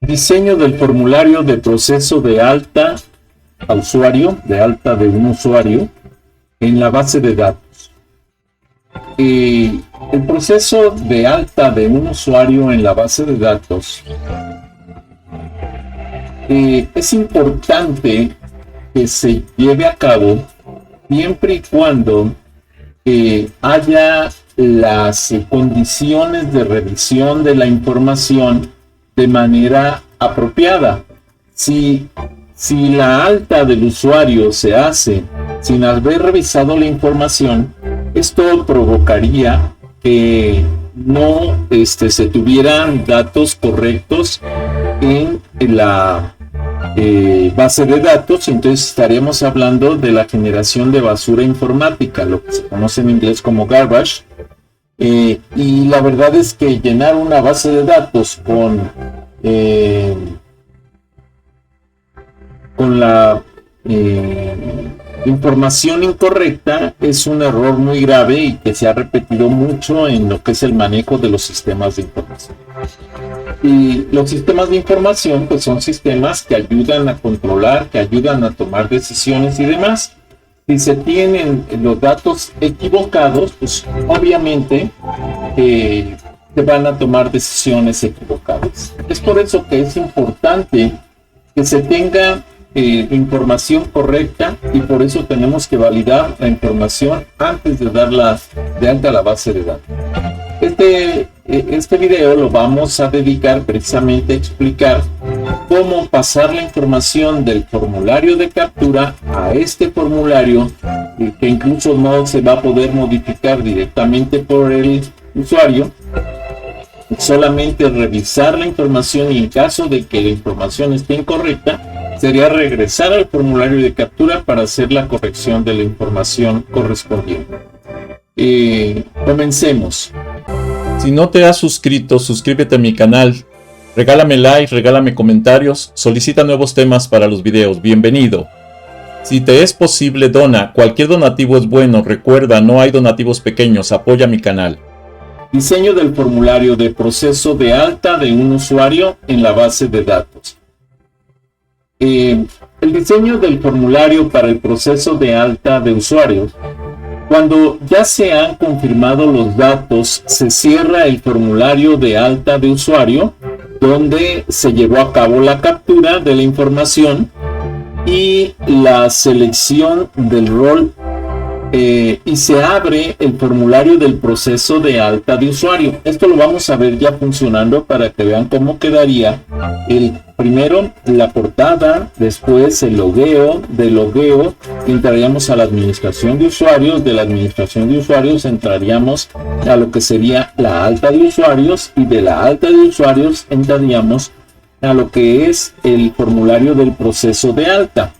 Diseño del formulario de proceso de alta a usuario, de alta de un usuario en la base de datos. El proceso de alta de un usuario en la base de datos es importante que se lleve a cabo siempre y cuando haya las condiciones de revisión de la información de manera apropiada. Si la alta del usuario se hace sin haber revisado la información, esto provocaría que no se tuvieran datos correctos en la base de datos, y entonces estaríamos hablando de la generación de basura informática, lo que se conoce en inglés como garbage. Y la verdad es que llenar una base de datos con la información incorrecta es un error muy grave y que se ha repetido mucho en lo que es el manejo de los sistemas de información. Y los sistemas de información pues son sistemas que ayudan a controlar, que ayudan a tomar decisiones y demás. Si se tienen los datos equivocados, pues obviamente se van a tomar decisiones equivocadas. Es por eso que es importante que se tenga información correcta, y por eso tenemos que validar la información antes de darla de alta a la base de datos. Este video lo vamos a dedicar precisamente a explicar cómo pasar la información del formulario de captura a este formulario, que incluso no se va a poder modificar directamente por el usuario. Solamente revisar la información, y en caso de que la información esté incorrecta, sería regresar al formulario de captura para hacer la corrección de la información correspondiente. Comencemos. Si no te has suscrito, suscríbete a mi canal, regálame like, regálame comentarios, solicita nuevos temas para los videos, bienvenido. Si te es posible, dona, cualquier donativo es bueno, recuerda, no hay donativos pequeños, apoya mi canal. Diseño del formulario de proceso de alta de un usuario en la base de datos. El diseño del formulario para el proceso de alta de usuarios. Cuando ya se han confirmado los datos, se cierra el formulario de alta de usuario, donde se llevó a cabo la captura de la información y la selección del rol, y se abre el formulario del proceso de alta de usuario. Esto lo vamos a ver ya funcionando para que vean cómo quedaría. Primero la portada, después el logueo, del logueo entraríamos a la administración de usuarios, de la administración de usuarios entraríamos a lo que sería la alta de usuarios, y de la alta de usuarios entraríamos a lo que es el formulario del proceso de alta.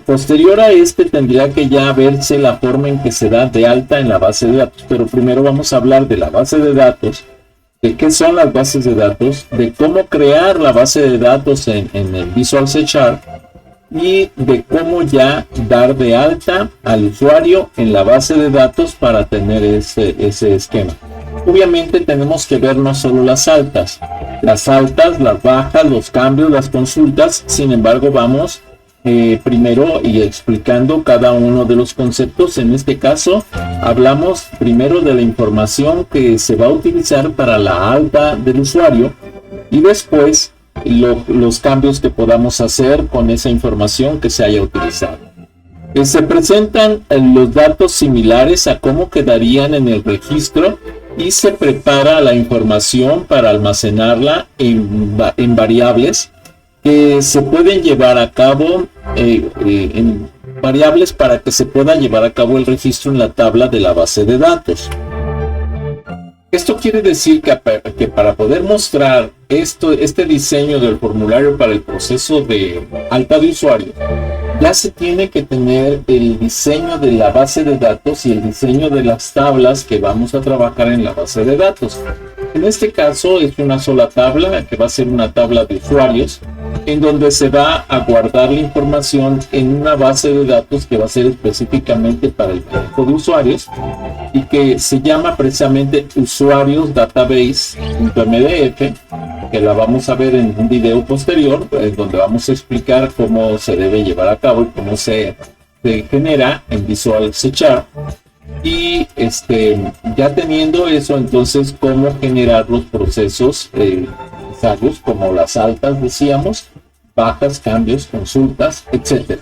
Posterior a tendría que ya verse la forma en que se da de alta en la base de datos, pero primero vamos a hablar de la base de datos, de qué son las bases de datos, de cómo crear la base de datos en el Visual C# y de cómo ya dar de alta al usuario en la base de datos para tener ese esquema. Obviamente tenemos que ver no solo las altas, las bajas, los cambios, las consultas. Sin embargo, vamos primero y explicando cada uno de los conceptos. En este caso hablamos primero de la información que se va a utilizar para la alta del usuario, y después los cambios que podamos hacer con esa información que se haya utilizado. Se presentan los datos similares a cómo quedarían en el registro, y se prepara la información para almacenarla en variables que se pueden llevar a cabo en variables para que se pueda llevar a cabo el registro en la tabla de la base de datos. Esto quiere decir que para poder mostrar este diseño del formulario para el proceso de alta de usuario, ya se tiene que tener el diseño de la base de datos y el diseño de las tablas que vamos a trabajar en la base de datos. En este caso es una sola tabla, que va a ser una tabla de usuarios, en donde se va a guardar la información en una base de datos que va a ser específicamente para el manejo de usuarios, y que se llama precisamente usuarios database.mdf, que la vamos a ver en un video posterior, donde vamos a explicar cómo se debe llevar a cabo y cómo se genera en Visual C#. Y ya teniendo eso, entonces cómo generar los procesos necesarios, como las altas, decíamos, bajas, cambios, consultas, etc.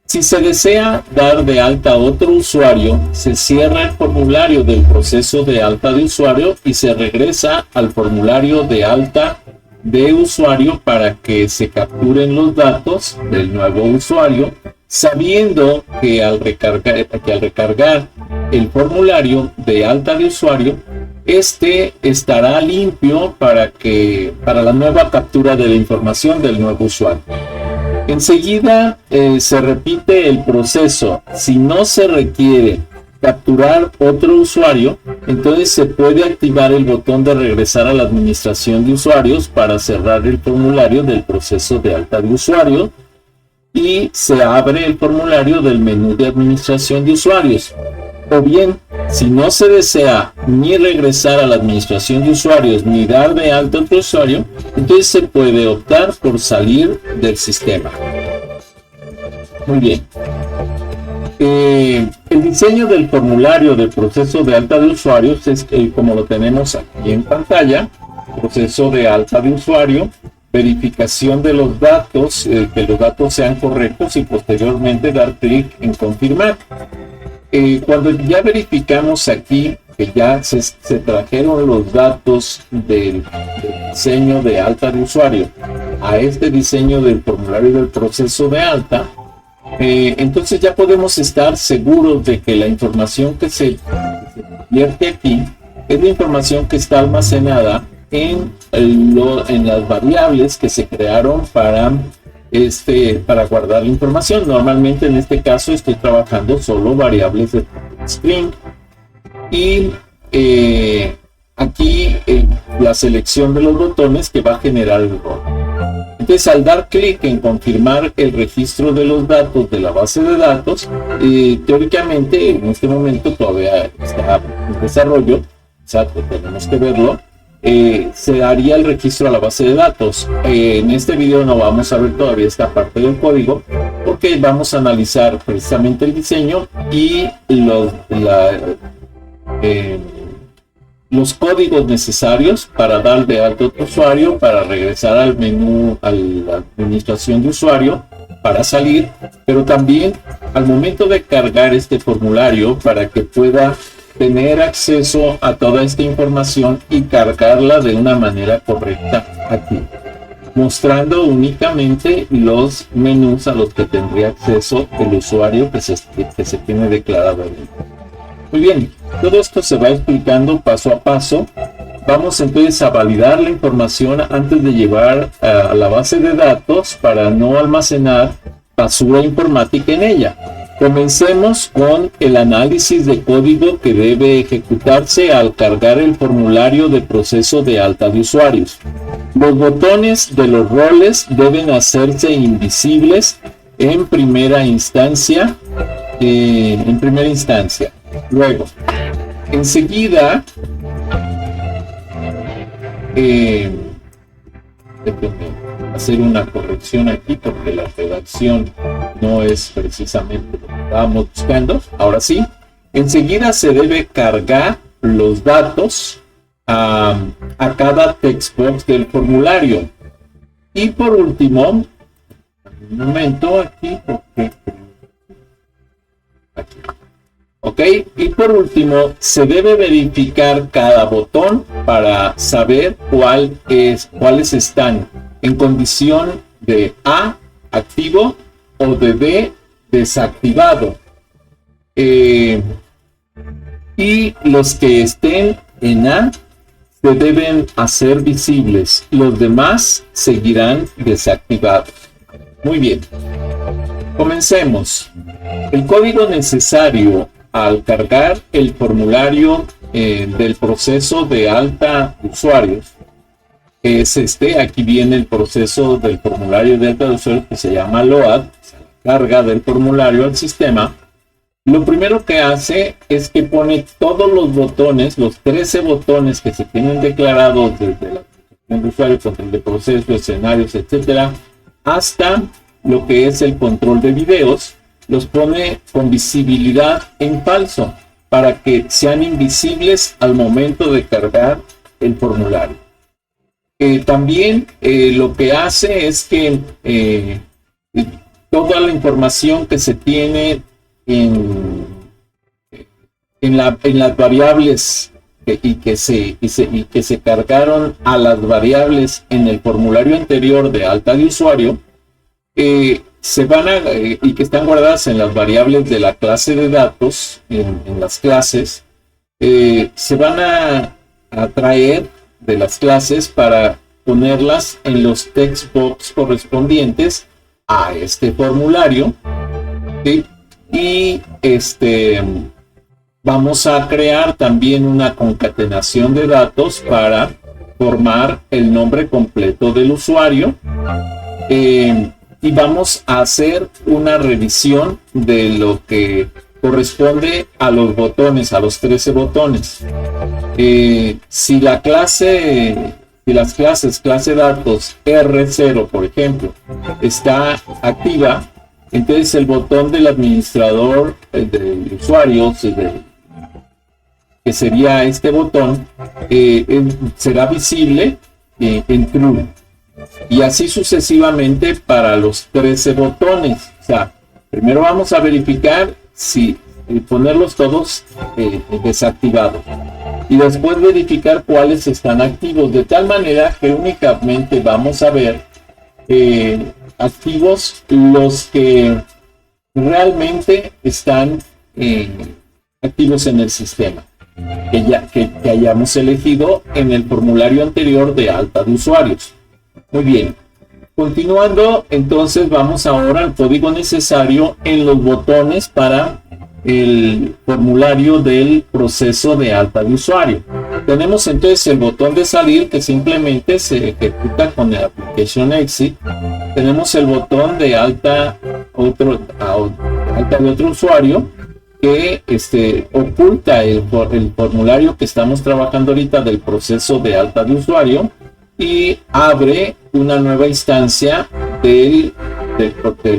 Si se desea dar de alta a otro usuario, se cierra el formulario del proceso de alta de usuario y se regresa al formulario de alta de usuario para que se capturen los datos del nuevo usuario, sabiendo que al recargar el formulario de alta de usuario, estará limpio para la nueva captura de la información del nuevo usuario. Enseguida se repite el proceso. Si no se requiere capturar otro usuario, entonces se puede activar el botón de regresar a la administración de usuarios para cerrar el formulario del proceso de alta de usuario y se abre el formulario del menú de administración de usuarios. O bien, si no se desea ni regresar a la administración de usuarios ni dar de alta otro usuario, entonces se puede optar por salir del sistema. Muy bien. El diseño del formulario del proceso de alta de usuarios es como lo tenemos aquí en pantalla. Proceso de alta de usuario, verificación de los datos, que los datos sean correctos y posteriormente dar clic en confirmar. Cuando ya verificamos aquí que ya se trajeron los datos del diseño de alta de usuario a este diseño del formulario del proceso de alta, entonces ya podemos estar seguros de que la información que se vierte aquí es la información que está almacenada en las variables que se crearon para guardar la información. Normalmente en este caso estoy trabajando solo variables de string y aquí la selección de los botones que va a generar el rol. Entonces, al dar clic en confirmar el registro de los datos de la base de datos, teóricamente en este momento todavía está en desarrollo, exacto, tenemos que verlo. Se haría el registro a la base de datos. En este video no vamos a ver todavía esta parte del código porque vamos a analizar precisamente el diseño y los códigos necesarios para dar de alta otro usuario, para regresar al menú, a la administración de usuario, para salir, pero también al momento de cargar este formulario para que pueda tener acceso a toda esta información y cargarla de una manera correcta aquí, mostrando únicamente los menús a los que tendría acceso el usuario que se tiene declarado ahí. Muy bien, todo esto se va explicando paso a paso. Vamos entonces a validar la información antes de llevar a la base de datos para no almacenar basura informática en ella. Comencemos con el análisis de código que debe ejecutarse al cargar el formulario de proceso de alta de usuarios. Los botones de los roles deben hacerse invisibles en primera instancia. Luego, enseguida, déjenme hacer una corrección aquí porque la redacción no es precisamente lo que estábamos buscando. Ahora sí, enseguida se debe cargar los datos a cada textbox del formulario. Y por último, un momento aquí, porque aquí. Ok, y por último, se debe verificar cada botón para saber cuáles están en condición de A, activo, o de B, desactivado. Y los que estén en A se deben hacer visibles, los demás seguirán desactivados. Muy bien, comencemos. El código necesario al cargar el formulario del proceso de alta de usuarios es aquí viene el proceso del formulario de alta de usuarios que se llama load, carga del formulario al sistema, Lo primero que hace es que pone todos los botones, los 13 botones que se tienen declarados desde la aplicación de usuario, control de proceso, escenarios, etcétera, hasta lo que es el control de videos, los pone con visibilidad en falso para que sean invisibles al momento de cargar el formulario. También lo que hace es que toda la información que se tiene en las variables y que se cargaron a las variables en el formulario anterior de alta de usuario, se van y que están guardadas en las variables de la clase de datos, en las clases, se van a traer de las clases para ponerlas en los text box correspondientes a este formulario, ¿sí? Y vamos a crear también una concatenación de datos para formar el nombre completo del usuario, y vamos a hacer una revisión de lo que corresponde a los botones, a los 13 botones. Si las clases clase datos R0, por ejemplo, está activa, entonces el botón del administrador de usuarios, que sería este botón, será visible en true. Y así sucesivamente para los 13 botones. O sea, primero vamos a verificar si ponerlos todos desactivados. Y después verificar cuáles están activos. De tal manera que únicamente vamos a ver activos los que realmente están activos en el sistema. Que hayamos elegido en el formulario anterior de alta de usuarios. Muy bien, continuando, entonces vamos ahora al código necesario en los botones para el formulario del proceso de alta de usuario. Tenemos entonces el botón de salir, que simplemente se ejecuta con el application exit. Tenemos el botón de alta de otro usuario, que oculta el formulario que estamos trabajando ahorita del proceso de alta de usuario, y abre una nueva instancia del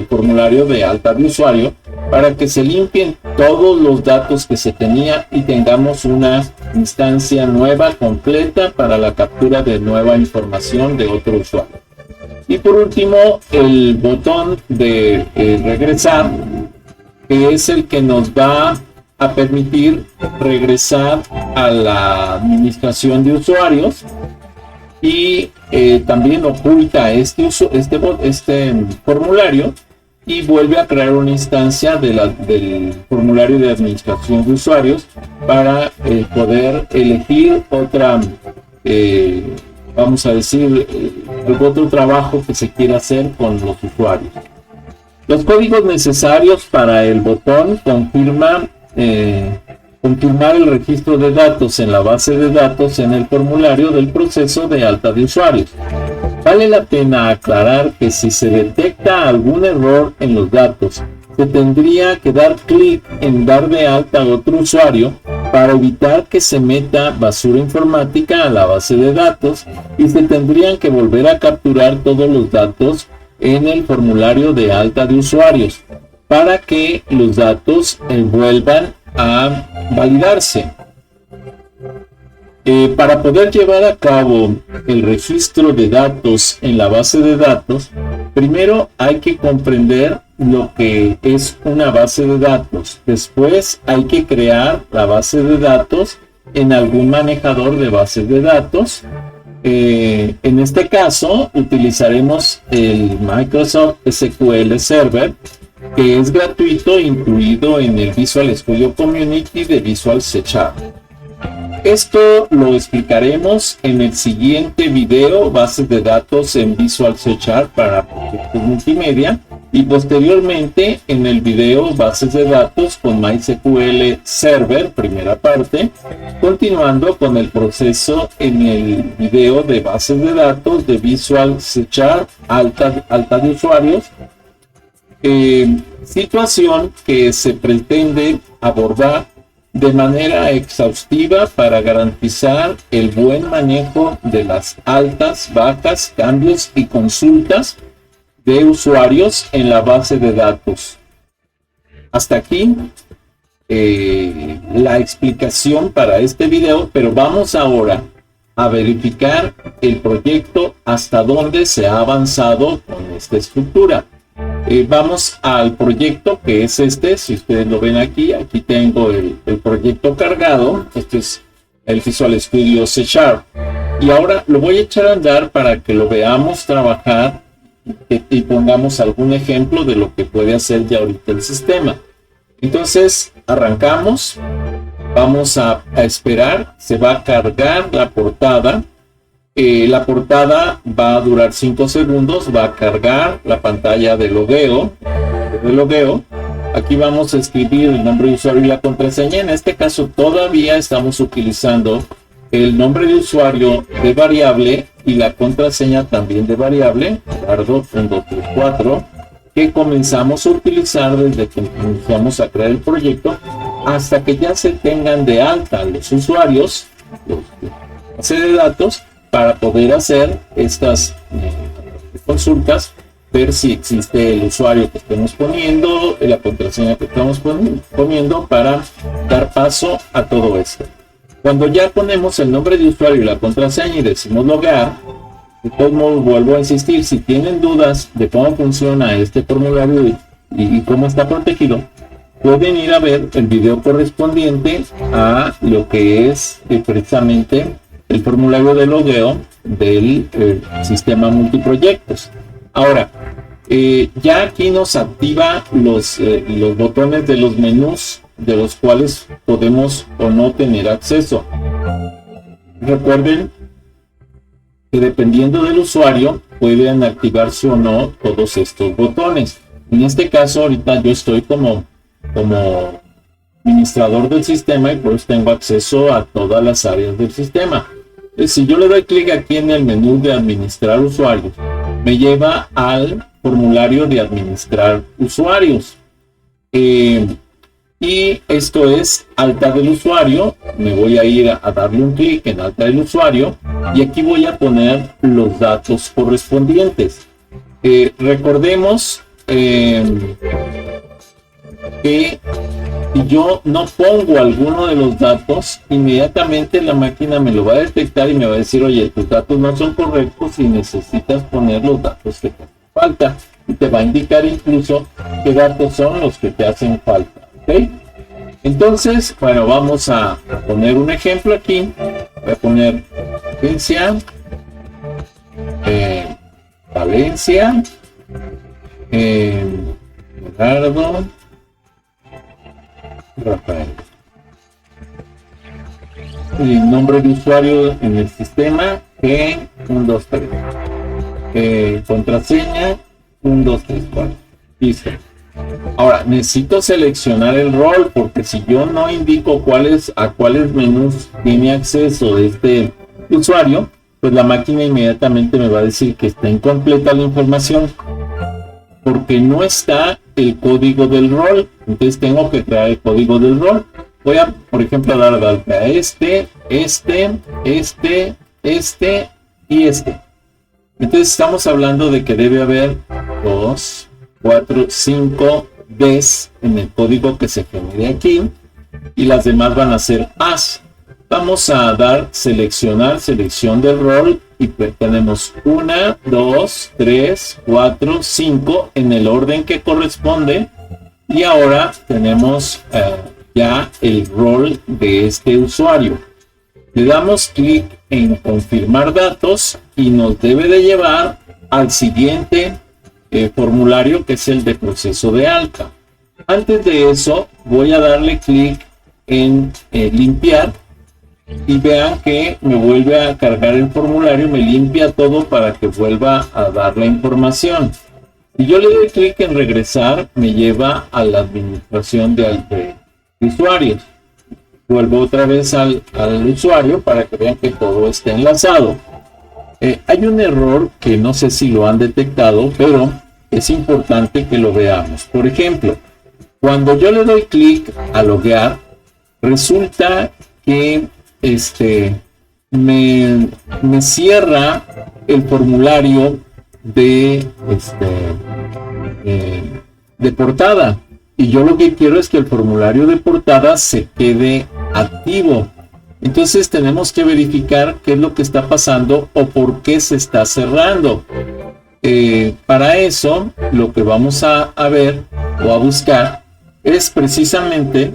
formulario de alta de usuario para que se limpien todos los datos que se tenía y tengamos una instancia nueva completa para la captura de nueva información de otro usuario. Y por último, el botón de regresar, que es el que nos va a permitir regresar a la administración de usuarios. Y también oculta este formulario y vuelve a crear una instancia del formulario de administración de usuarios para poder elegir otra, vamos a decir, otro trabajo que se quiera hacer con los usuarios. Los códigos necesarios para el botón confirmar el registro de datos en la base de datos en el formulario del proceso de alta de usuarios. Vale la pena aclarar que si se detecta algún error en los datos, se tendría que dar clic en dar de alta a otro usuario para evitar que se meta basura informática a la base de datos, y se tendrían que volver a capturar todos los datos en el formulario de alta de usuarios para que los datos vuelvan a validarse. Para poder llevar a cabo el registro de datos en la base de datos, primero hay que comprender lo que es una base de datos. Después hay que crear la base de datos en algún manejador de bases de datos. En este caso utilizaremos el Microsoft SQL Server, que es gratuito, incluido en el Visual Studio Community de Visual C#. Esto lo explicaremos en el siguiente video, bases de datos en Visual C# para proyectos multimedia, y posteriormente en el video bases de datos con MySQL Server, primera parte, continuando con el proceso en el video de bases de datos de Visual C# alta de usuarios, Situación que se pretende abordar de manera exhaustiva para garantizar el buen manejo de las altas, bajas, cambios y consultas de usuarios en la base de datos. Hasta aquí la explicación para este video, pero vamos ahora a verificar el proyecto hasta dónde se ha avanzado con esta estructura. Vamos al proyecto, que es este. Si ustedes lo ven aquí tengo el proyecto cargado. Este es el Visual Studio C#. Y ahora lo voy a echar a andar para que lo veamos trabajar y pongamos algún ejemplo de lo que puede hacer ya ahorita el sistema. Entonces arrancamos, vamos a esperar, se va a cargar la portada. La portada va a durar 5 segundos, va a cargar la pantalla de logueo. Aquí vamos a escribir el nombre de usuario y la contraseña. En este caso todavía estamos utilizando el nombre de usuario de variable y la contraseña también de variable, Gerardo1234, que comenzamos a utilizar desde que iniciamos a crear el proyecto hasta que ya se tengan de alta los usuarios, base de datos, para poder hacer estas consultas, ver si existe el usuario que estemos poniendo, la contraseña que estamos poniendo, para dar paso a todo esto. Cuando ya ponemos el nombre de usuario y la contraseña y decimos loguear, de todos modos vuelvo a insistir, si tienen dudas de cómo funciona este formulario y cómo está protegido, pueden ir a ver el video correspondiente a lo que es precisamente el formulario de logueo del sistema multiproyectos. Ahora, ya aquí nos activa los botones de los menús de los cuales podemos o no tener acceso. Recuerden que dependiendo del usuario pueden activarse o no todos estos botones. En este caso ahorita yo estoy como administrador del sistema y por eso tengo acceso a todas las áreas del sistema. Si yo le doy clic aquí en el menú de administrar usuarios, me lleva al formulario de administrar usuarios. Y esto es alta del usuario. Me voy a ir a darle un clic en alta del usuario y aquí voy a poner los datos correspondientes. Recordemos que si yo no pongo alguno de los datos, inmediatamente la máquina me lo va a detectar y me va a decir, oye, tus datos no son correctos y necesitas poner los datos que te hacen falta. Y te va a indicar incluso qué datos son los que te hacen falta. ¿Ok? Entonces, bueno, vamos a poner un ejemplo aquí. Voy a poner Valencia, Gerardo, Rafael. El nombre de usuario en el sistema, G123. Contraseña, 1234. Listo. Ahora, necesito seleccionar el rol, porque si yo no indico a cuáles menús tiene acceso este usuario, pues la máquina inmediatamente me va a decir que está incompleta la información, porque no está el código del rol. Entonces tengo que crear el código del rol. Voy a, por ejemplo, dar de alta a este y este. Entonces estamos hablando de que debe haber 2, 4, 5 Ds en el código que se genere aquí, y las demás van a ser As. Vamos a dar selección del rol y tenemos 1, 2, 3, 4, 5 en el orden que corresponde, y ahora tenemos ya el rol de este usuario. Le damos clic en confirmar datos y nos debe de llevar al siguiente formulario, que es el de proceso de alta. Antes de eso voy a darle clic en limpiar y vean que me vuelve a cargar el formulario, me limpia todo para que vuelva a dar la información. Si yo le doy clic en regresar, me lleva a la administración de usuarios. Vuelvo otra vez al usuario para que vean que todo está enlazado. Hay un error que no sé si lo han detectado, pero es importante que lo veamos. Por ejemplo, cuando yo le doy clic a loguear, resulta que me cierra el formulario de portada, y yo lo que quiero es que el formulario de portada se quede activo. Entonces tenemos que verificar qué es lo que está pasando o por qué se está cerrando. Para eso lo que vamos a ver o a buscar es precisamente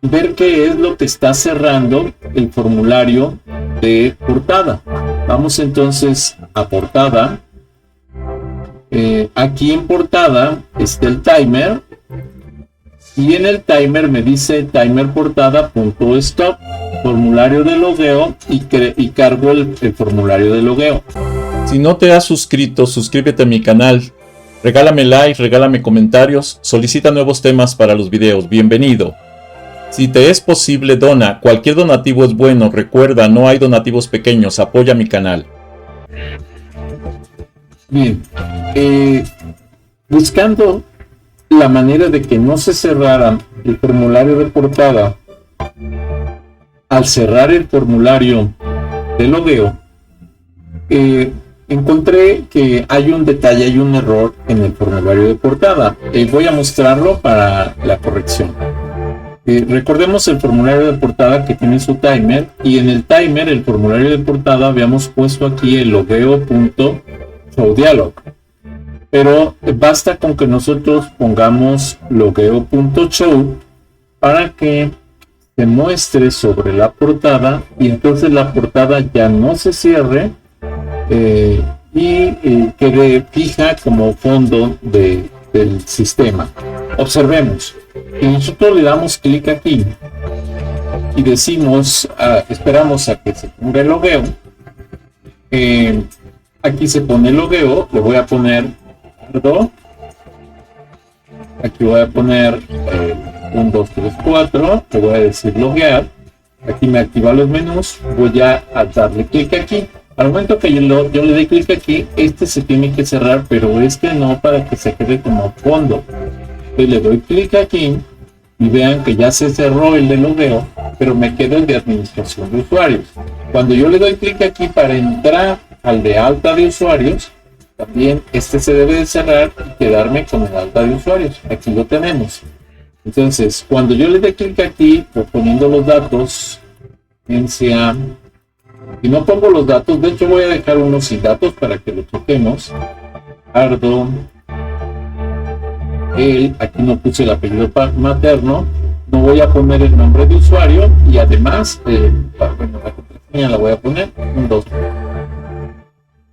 ver qué es lo que está cerrando el formulario de portada. Vamos entonces a portada. Aquí en portada está el timer, y en el timer me dice timer portada.stop, formulario de logueo, y cargo el formulario de logueo. Si no te has suscrito, suscríbete a mi canal, regálame like, regálame comentarios, solicita nuevos temas para los videos, bienvenido. Si te es posible, dona, cualquier donativo es bueno, recuerda, no hay donativos pequeños, apoya mi canal. Bien, buscando la manera de que no se cerrara el formulario de portada, al cerrar el formulario de logueo, encontré que hay un detalle, hay un error en el formulario de portada. Voy a mostrarlo para la corrección. Recordemos el formulario de portada que tiene su timer, y en el timer, el formulario de portada, habíamos puesto aquí el logueo.showDialog, pero basta con que nosotros pongamos logueo.show para que se muestre sobre la portada, y entonces la portada ya no se cierre y quede fija como fondo del sistema. Observemos que nosotros le damos clic aquí y decimos, esperamos a que se ponga el logueo. Aquí se pone el logueo, le voy a poner aquí voy a poner 1, 2, 3, 4, le voy a decir loguear. Aquí me activa los menús, voy a darle clic aquí. Al momento que yo le dé clic aquí, se tiene que cerrar, pero no, para que se quede como fondo. Entonces le doy clic aquí y vean que ya se cerró el de logueo, pero me queda el de administración de usuarios. Cuando yo le doy clic aquí para entrar al de alta de usuarios, también se debe de cerrar y quedarme con el alta de usuarios. Aquí lo tenemos. Entonces, cuando yo le dé clic aquí, poniendo los datos, si no pongo los datos, de hecho voy a dejar unos sin datos para que lo toquemos. Ardo, aquí no puse el apellido materno, no voy a poner el nombre de usuario, y además, la contraseña la voy a poner, 1, 2, 3.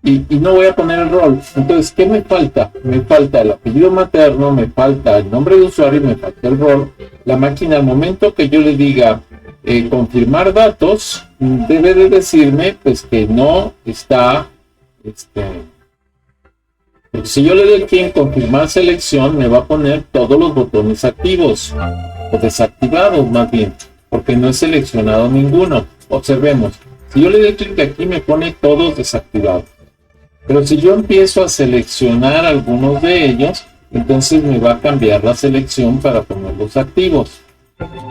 Y no voy a poner el rol. Entonces, ¿qué me falta? Me falta el apellido materno, me falta el nombre de usuario y me falta el rol. La máquina, al momento que yo le diga confirmar datos, debe de decirme pues que no está si yo le doy aquí en confirmar selección, me va a poner todos los botones activos o desactivados, más bien, porque no he seleccionado ninguno. Observemos, si yo le doy clic aquí, me pone todos desactivados. Pero si yo empiezo a seleccionar algunos de ellos, entonces me va a cambiar la selección para ponerlos activos.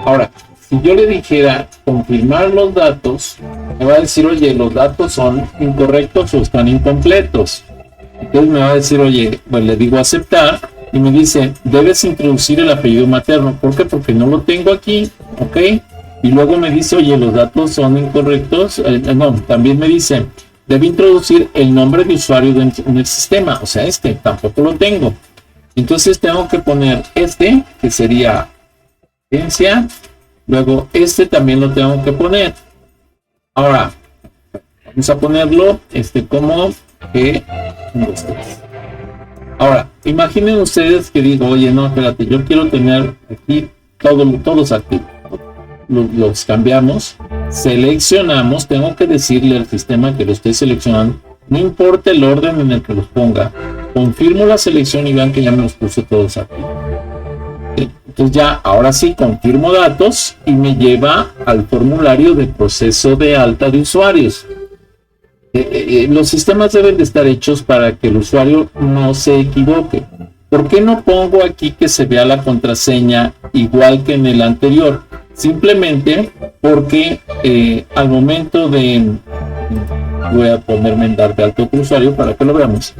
Ahora, si yo le dijera confirmar los datos, me va a decir, oye, los datos son incorrectos o están incompletos. Entonces me va a decir, oye, pues le digo aceptar, y me dice, debes introducir el apellido materno. ¿Por qué? Porque no lo tengo aquí, ¿ok? Y luego me dice, oye, los datos son incorrectos. No, también me dice, debe introducir el nombre de usuario en el sistema. O sea, tampoco lo tengo. Entonces tengo que poner que sería agencia. Luego también lo tengo que poner. Ahora, vamos a ponerlo como G1, 2, 3. Ahora, imaginen ustedes que digo, oye, no, espérate, yo quiero tener aquí todos activos. Los cambiamos, seleccionamos, tengo que decirle al sistema que lo estoy seleccionando, no importa el orden en el que los ponga, confirmo la selección y vean que ya me los puse todos aquí. Entonces ya, ahora sí, confirmo datos y me lleva al formulario de proceso de alta de usuarios. Los sistemas deben de estar hechos para que el usuario no se equivoque. ¿Por qué no pongo aquí que se vea la contraseña igual que en el anterior? Simplemente porque al momento de... Voy a ponerme en dar de alto otro usuario para que lo veamos.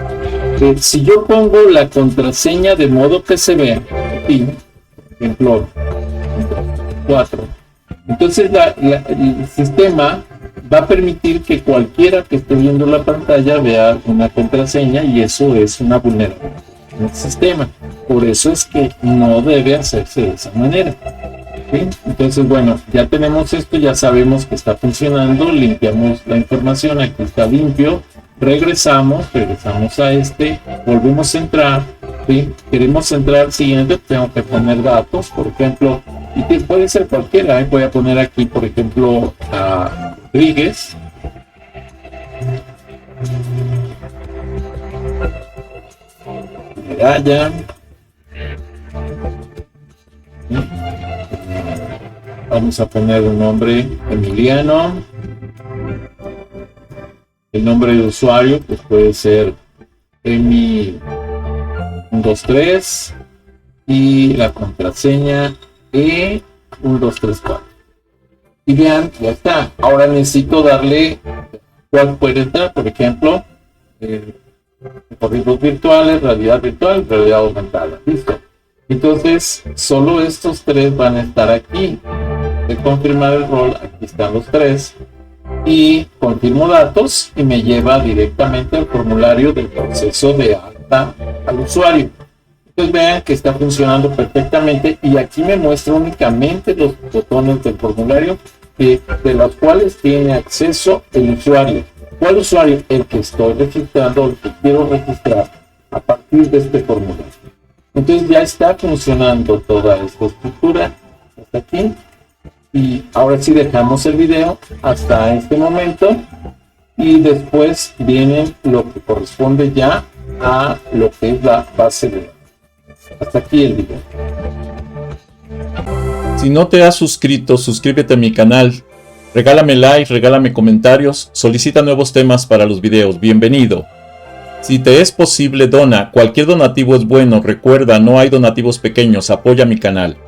Si yo pongo la contraseña de modo que se vea, aquí, por ejemplo, 4, entonces el sistema va a permitir que cualquiera que esté viendo la pantalla vea una contraseña, y eso es una vulnerabilidad en el sistema. Por eso es que no debe hacerse de esa manera. ¿Sí? Entonces, bueno, ya tenemos esto, ya sabemos que está funcionando, limpiamos la información, aquí está limpio, regresamos a este, volvemos a entrar, ¿sí? Queremos entrar siguiente, tengo que poner datos, por ejemplo, y que puede ser cualquiera, voy a poner aquí, por ejemplo, a Rodríguez. Medalla. Vamos a poner un nombre, Emiliano. El nombre de usuario pues puede ser Emi123 y la contraseña E1234. Y vean, ya está. Ahora necesito darle cuál puede entrar, por ejemplo, recorridos virtuales, realidad virtual, realidad aumentada. Listo. Entonces, solo estos tres van a estar aquí. De confirmar el rol, aquí están los tres. Y confirmo datos y me lleva directamente al formulario del proceso de alta al usuario. Entonces vean que está funcionando perfectamente, y aquí me muestra únicamente los botones del formulario de los cuales tiene acceso el usuario. ¿Cuál usuario? El que estoy registrando, el que quiero registrar a partir de este formulario. Entonces ya está funcionando toda esta estructura hasta aquí. Y ahora sí dejamos el video hasta este momento, y después viene lo que corresponde ya a lo que es la base de datos. Hasta aquí el video. Si no te has suscrito, suscríbete a mi canal, regálame like, regálame comentarios, solicita nuevos temas para los videos, bienvenido. Si te es posible, dona, cualquier donativo es bueno, recuerda, no hay donativos pequeños, apoya mi canal.